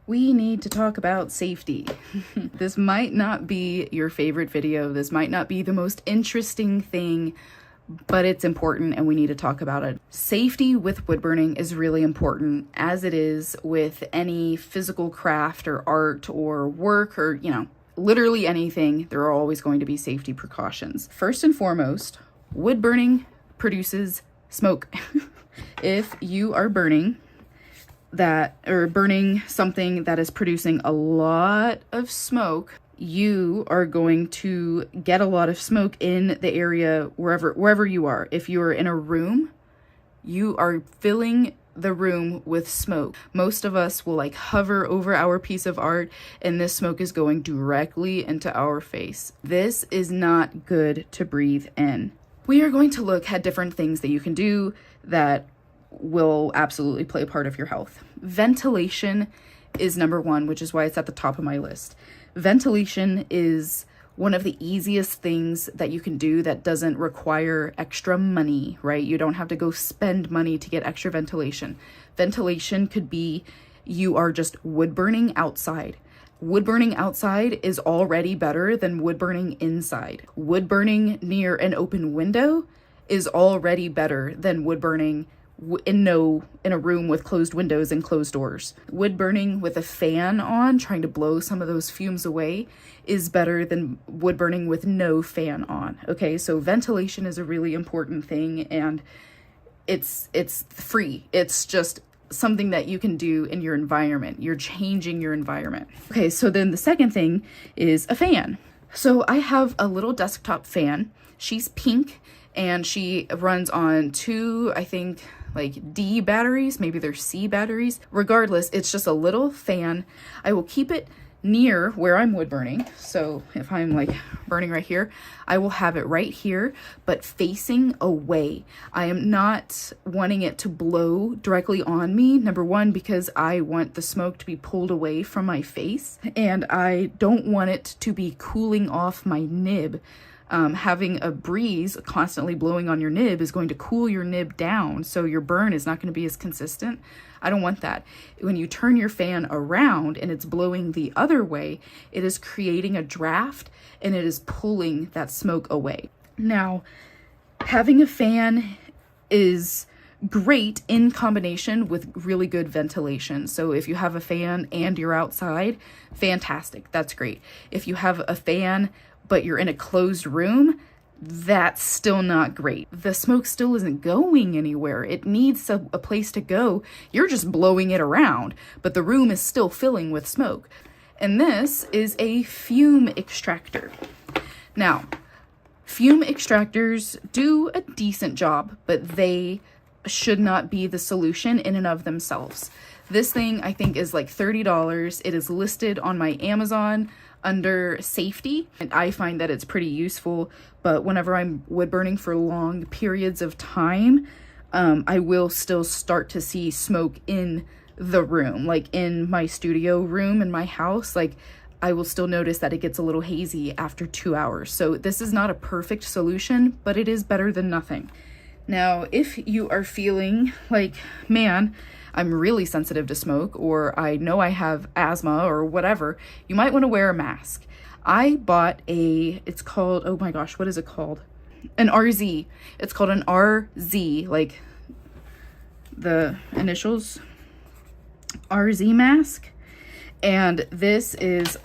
we need to talk about safety. This might not be your favorite video. This might not be the most interesting thing, but it's important and we need to talk about it. Safety with wood burning is really important, as it is with any physical craft or art or work or, literally anything. There are always going to be safety precautions. First and foremost, wood burning produces smoke. If you are burning something that is producing a lot of smoke, you are going to get a lot of smoke in the area wherever you are. If you are in a room, you are filling the room with smoke. Most of us will hover over our piece of art and this smoke is going directly into our face. This is not good to breathe in. We are going to look at different things that you can do that will absolutely play a part of your health. Ventilation is number one, which is why it's at the top of my list. Ventilation is one of the easiest things that you can do that doesn't require extra money, right? You don't have to go spend money to get extra ventilation. Ventilation could be you are just wood burning outside. Wood burning outside is already better than wood burning inside. Wood burning near an open window is already better than wood burning in a room with closed windows and closed doors. Wood burning with a fan on, trying to blow some of those fumes away, is better than wood burning with no fan on. Okay, so ventilation is a really important thing, and it's free. It's just something that you can do in your environment. You're changing your environment. Okay, so then the second thing is a fan. So I have a little desktop fan. She's pink and she runs on two, I think, D batteries, maybe they're C batteries. Regardless, it's just a little fan. I will keep it near where I'm wood burning. So if I'm burning right here, I will have it right here, but facing away. I am not wanting it to blow directly on me. Number one, because I want the smoke to be pulled away from my face, and I don't want it to be cooling off my nib. Having a breeze constantly blowing on your nib is going to cool your nib down, so your burn is not going to be as consistent. I don't want that. When you turn your fan around and it's blowing the other way, it is creating a draft and it is pulling that smoke away. Now, having a fan is great in combination with really good ventilation. So if you have a fan and you're outside, fantastic. That's great. If you have a fan but you're in a closed room, that's still not great. The smoke still isn't going anywhere. It needs a place to go. You're just blowing it around, but the room is still filling with smoke. And this is a fume extractor. Now, fume extractors do a decent job, but they should not be the solution in and of themselves. This thing I think is $30. It is listed on my Amazon under safety, and I find that it's pretty useful, but whenever I'm wood burning for long periods of time, I will still start to see smoke in the room, in my studio room in my house. I will still notice that it gets a little hazy after 2 hours. So this is not a perfect solution, but it is better than nothing. Now, if you are feeling man, I'm really sensitive to smoke, or I know I have asthma or whatever, you might want to wear a mask. I bought it's called, oh my gosh, what is it called? An RZ. It's called an RZ, the initials, RZ mask. And this is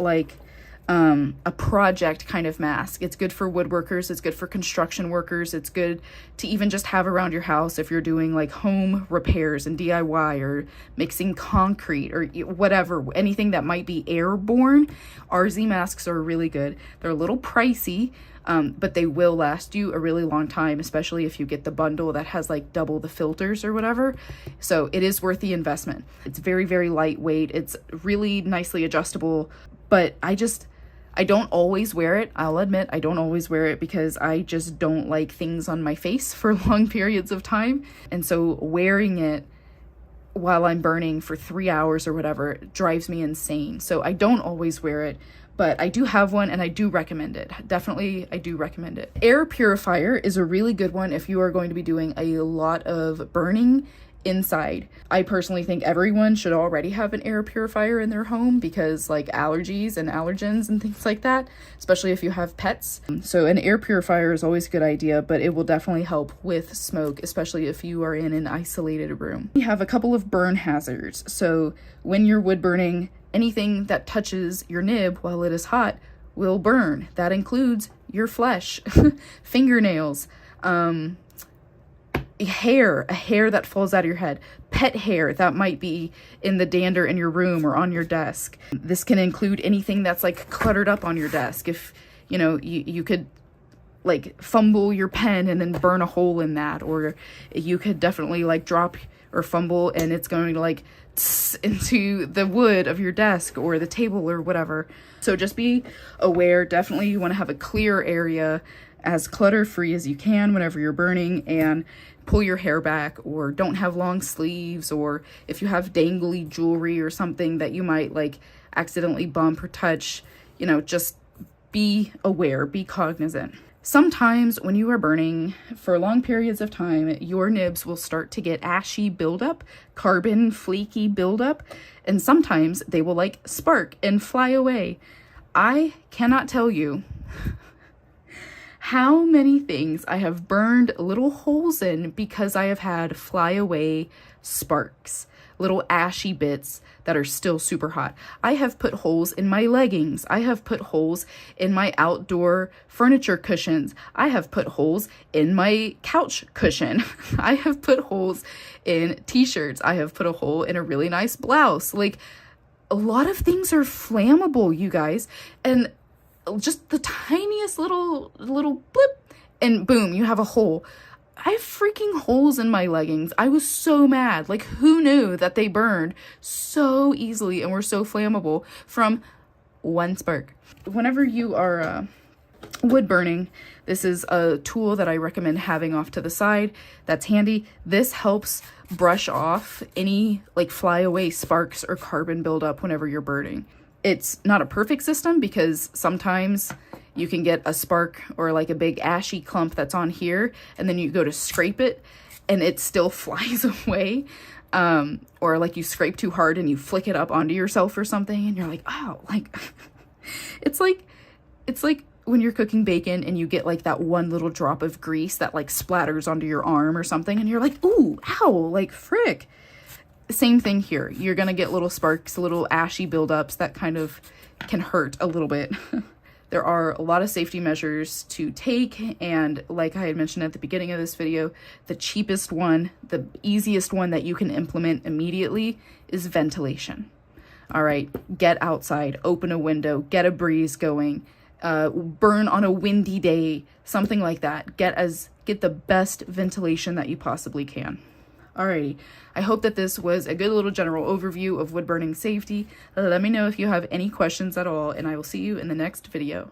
a project kind of mask. It's good for woodworkers. It's good for construction workers. It's good to even just have around your house if you're doing home repairs and DIY or mixing concrete or whatever, anything that might be airborne. RZ masks are really good. They're a little pricey, but they will last you a really long time, especially if you get the bundle that has double the filters or whatever. So it is worth the investment. It's very, very lightweight. It's really nicely adjustable, but I don't always wear it. I'll admit I don't always wear it because I just don't like things on my face for long periods of time. And so wearing it while I'm burning for 3 hours or whatever drives me insane. So I don't always wear it, but I do have one and I do recommend it. Definitely, I do recommend it. Air purifier is a really good one if you are going to be doing a lot of burning inside. I personally think everyone should already have an air purifier in their home because like allergies and allergens and things like that, especially if you have pets. So an air purifier is always a good idea, but it will definitely help with smoke, especially if you are in an isolated room. We have a couple of burn hazards. So when you're wood burning, anything that touches your nib while it is hot will burn. That includes your flesh, fingernails, a hair that falls out of your head, pet hair that might be in the dander in your room or on your desk. This can include anything that's like cluttered up on your desk. If, you know, you could like fumble your pen and then burn a hole in that, or you could definitely like drop or fumble and it's going to like into the wood of your desk or the table or whatever. So just be aware. Definitely you want to have a clear area, as clutter free as you can whenever you're burning, and pull your hair back, or don't have long sleeves, or if you have dangly jewelry or something that you might like accidentally bump or touch, you know, just be aware, be cognizant. Sometimes when you are burning for long periods of time, your nibs will start to get ashy buildup, carbon flaky buildup, and sometimes they will like spark and fly away. I cannot tell you how many things I have burned little holes in because I have had flyaway sparks, little ashy bits that are still super hot. I have put holes in my leggings. I have put holes in my outdoor furniture cushions. I have put holes in my couch cushion. I have put holes in t-shirts. I have put a hole in a really nice blouse. Like, a lot of things are flammable, you guys, and just the tiniest little blip and boom, you have a hole. I have freaking holes in my leggings. I was so mad. Like, who knew that they burned so easily and were so flammable from one spark? Whenever you are wood burning, this is a tool that I recommend having off to the side. That's handy. This helps brush off any like flyaway sparks or carbon buildup whenever you're burning. It's not a perfect system because sometimes you can get a spark or like a big ashy clump that's on here, and then you go to scrape it and it still flies away. Or like you scrape too hard and you flick it up onto yourself or something and you're like, oh, like it's like when you're cooking bacon and you get like that one little drop of grease that like splatters onto your arm or something and you're like, ooh, ow, like frick. Same thing here. You're gonna get little sparks, little ashy buildups that kind of can hurt a little bit. There are a lot of safety measures to take, and like I had mentioned at the beginning of this video, the cheapest one, the easiest one that you can implement immediately is ventilation. All right, get outside, open a window, get a breeze going, burn on a windy day, something like that. Get the best ventilation that you possibly can. Alrighty, I hope that this was a good little general overview of wood burning safety. Let me know if you have any questions at all, and I will see you in the next video.